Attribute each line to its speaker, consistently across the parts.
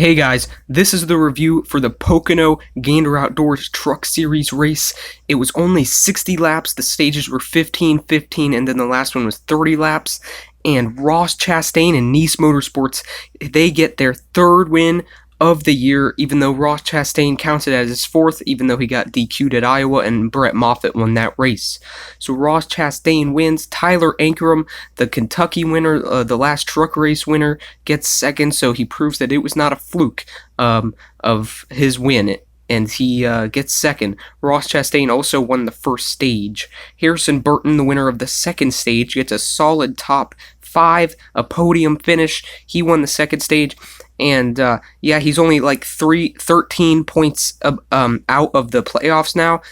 Speaker 1: Hey guys, this is the review for the Pocono Gander Outdoors Truck Series race. It was only 60 laps, the stages were 15, 15, and then the last one was 30 laps. And Ross Chastain and Nice Motorsports, they get their third win of the year, even though Ross Chastain counts it as his fourth, even though he got DQ'd at Iowa and Brett Moffitt won that race. So Ross Chastain wins. Tyler Ankrum, the Kentucky winner, the last truck race winner, gets second, so he proves that it was not a fluke of his win, and he gets second. Ross Chastain also won the first stage. Harrison Burton, the winner of the second stage, gets a solid top 5, a podium finish. He won the second stage. And he's only like 13 points out of the playoffs now,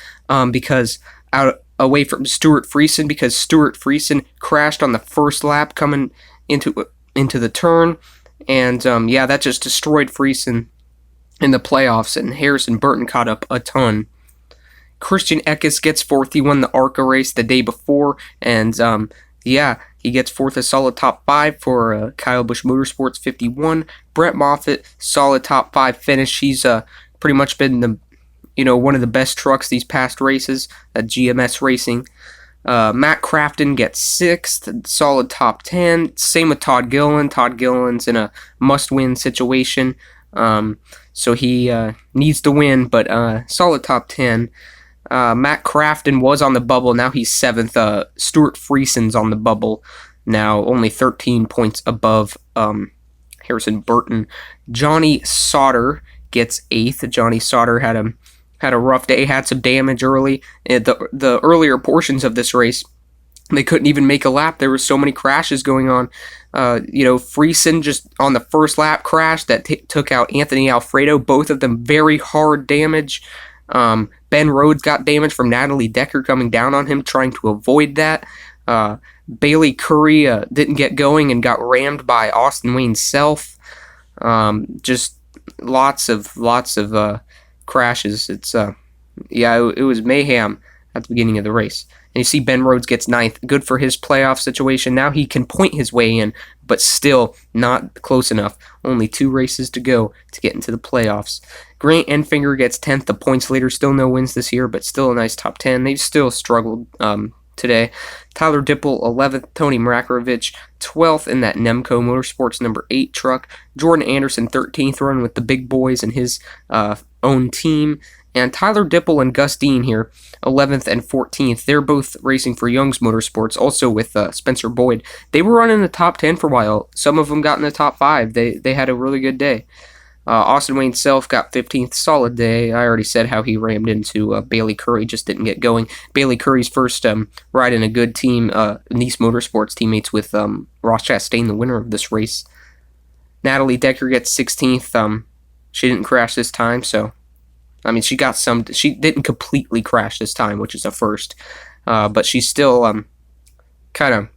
Speaker 1: because away from Stuart Friesen, because Stuart Friesen crashed on the first lap coming into the turn, and that just destroyed Friesen in the playoffs. And Harrison Burton caught up a ton. Christian Eckes gets fourth. He won the ARCA race the day before, and he gets fourth, a solid top 5 for Kyle Busch Motorsports 51. Brett Moffitt, solid top 5 finish. He's pretty much been one of the best trucks these past races at GMS Racing. Matt Crafton gets 6th, solid top 10. Same with Todd Gilliland. Todd Gilliland's in a must-win situation, so he needs to win, but solid top 10. Matt Crafton was on the bubble. Now he's 7th. Stuart Friesen's on the bubble now, only 13 points above Harrison Burton. Johnny Sauter gets 8th. Johnny Sauter had a rough day, had some damage early. The earlier portions of this race, they couldn't even make a lap. There were so many crashes going on. Friesen just on the first lap crashed that took out Anthony Alfredo. Both of them very hard damage. Ben Rhodes got damage from Natalie Decker coming down on him, trying to avoid that. Bailey Curry didn't get going and got rammed by Austin Wayne Self. Just lots of crashes. It was mayhem at the beginning of the race. And you see Ben Rhodes gets 9th. Good for his playoff situation. Now he can point his way in, but still not close enough. Only 2 races to go to get into the playoffs. Grant Enfinger gets 10th. The points leader, still no wins this year, but still a nice top 10. They've still struggled today. Tyler Dipple, 11th. Tony Mrakovic, 12th in that Nemco Motorsports number 8 truck. Jordan Anderson, 13th, running with the big boys in his own team. And Tyler Dipple and Gus Dean here, 11th and 14th. They're both racing for Young's Motorsports, also with Spencer Boyd. They were running the top 10 for a while. Some of them got in the top 5. They had a really good day. Austin Wayne Self got 15th, solid day. I already said how he rammed into Bailey Curry, just didn't get going. Bailey Curry's first ride in a good team, Nice Motorsports, teammates with Ross Chastain, the winner of this race. Natalie Decker gets 16th. She didn't crash this time, so she didn't completely crash this time, which is a first, but she still kind of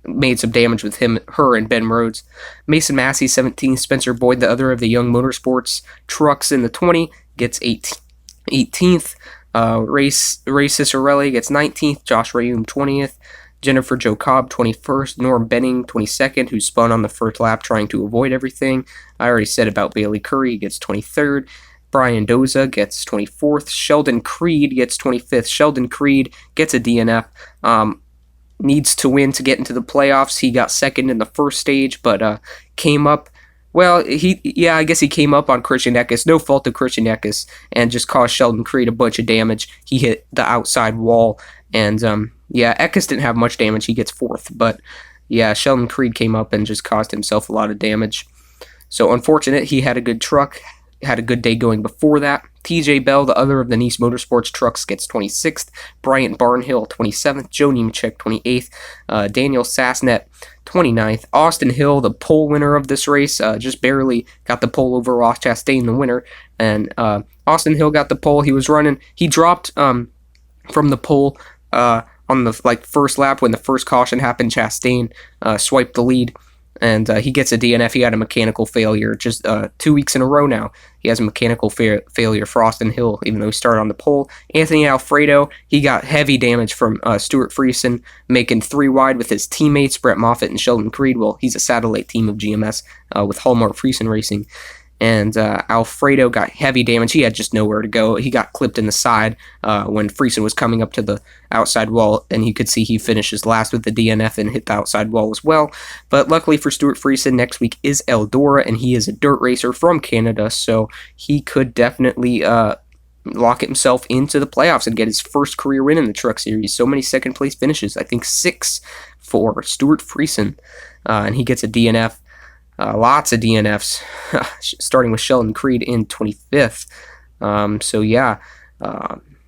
Speaker 1: made some damage with her and Ben Rhodes. Mason Massey, 17th. Spencer Boyd, the other of the Young Motorsports trucks in the 20, gets 18th. Ray Cicerelli gets 19th. Josh Rayum, 20th. Jennifer Jo Cobb, 21st. Norm Benning, 22nd, who spun on the first lap trying to avoid everything. I already said about Bailey Curry, he gets 23rd. Brian Doza gets 24th. Sheldon Creed gets 25th. Sheldon Creed gets a DNF. Needs to win to get into the playoffs. He got second in the first stage, but came up. Well, I guess he came up on Christian Eckes. No fault of Christian Eckes, and just caused Sheldon Creed a bunch of damage. He hit the outside wall, and Eckes didn't have much damage. He gets 4th, but Sheldon Creed came up and just caused himself a lot of damage. So unfortunate. He had a good truck. Had a good day going before that. TJ Bell, the other of the Nice Motorsports trucks, gets 26th. Bryant Barnhill, 27th. Joe Nemechek, 28th. Daniel Sassnet, 29th. Austin Hill, the pole winner of this race, just barely got the pole over Ross Chastain, the winner. And Austin Hill got the pole. He was running. He dropped from the pole on the first lap when the first caution happened. Chastain swiped the lead. And he gets a DNF. He had a mechanical failure just 2 weeks in a row now. He has a mechanical failure for Austin Hill, even though he started on the pole. Anthony Alfredo, he got heavy damage from Stuart Friesen, making 3 wide with his teammates, Brett Moffitt and Sheldon Creed. Well, he's a satellite team of GMS with Hallmark Friesen Racing. and Alfredo got heavy damage. He had just nowhere to go. He got clipped in the side when Friesen was coming up to the outside wall, and you could see he finishes last with the DNF and hit the outside wall as well. But luckily for Stuart Friesen, next week is Eldora, and he is a dirt racer from Canada, so he could definitely lock himself into the playoffs and get his first career win in the Truck Series. So many second place finishes, I think 6 for Stuart Friesen, and he gets a DNF. Lots of DNFs, starting with Sheldon Creed in 25th. So yeah,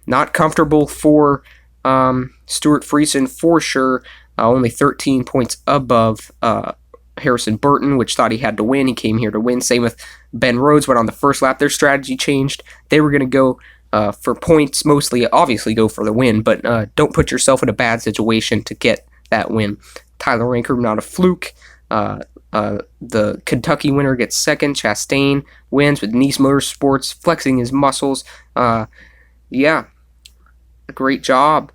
Speaker 1: not comfortable for Stuart Friesen for sure. Only 13 points above Harrison Burton, which thought he had to win. He came here to win. Same with Ben Rhodes. Went on the first lap. Their strategy changed. They were going to go for points mostly. Obviously go for the win, but don't put yourself in a bad situation to get that win. Tyler Ranker, not a fluke. The Kentucky winner gets second. Chastain wins with Nice Motorsports flexing his muscles. Yeah, great job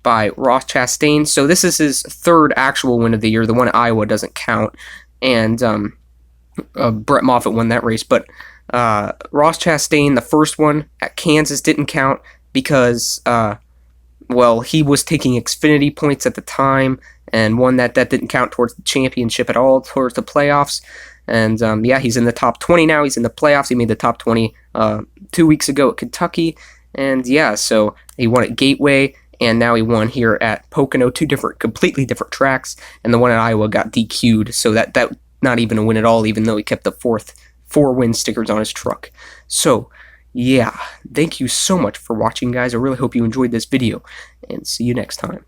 Speaker 1: by Ross Chastain. So this is his third actual win of the year. The one at Iowa doesn't count, and Brett Moffitt won that race. But Ross Chastain, the first one at Kansas, didn't count because he was taking Xfinity points at the time, and one that didn't count towards the championship at all, towards the playoffs. And he's in the top 20 now. He's in the playoffs. He made the top 20 2 weeks ago at Kentucky. And so he won at Gateway, and now he won here at Pocono, two completely different tracks. And the one at Iowa got DQ'd, so that not even a win at all, even though he kept the 4-win stickers on his truck. So yeah, thank you so much for watching, guys. I really hope you enjoyed this video, and see you next time.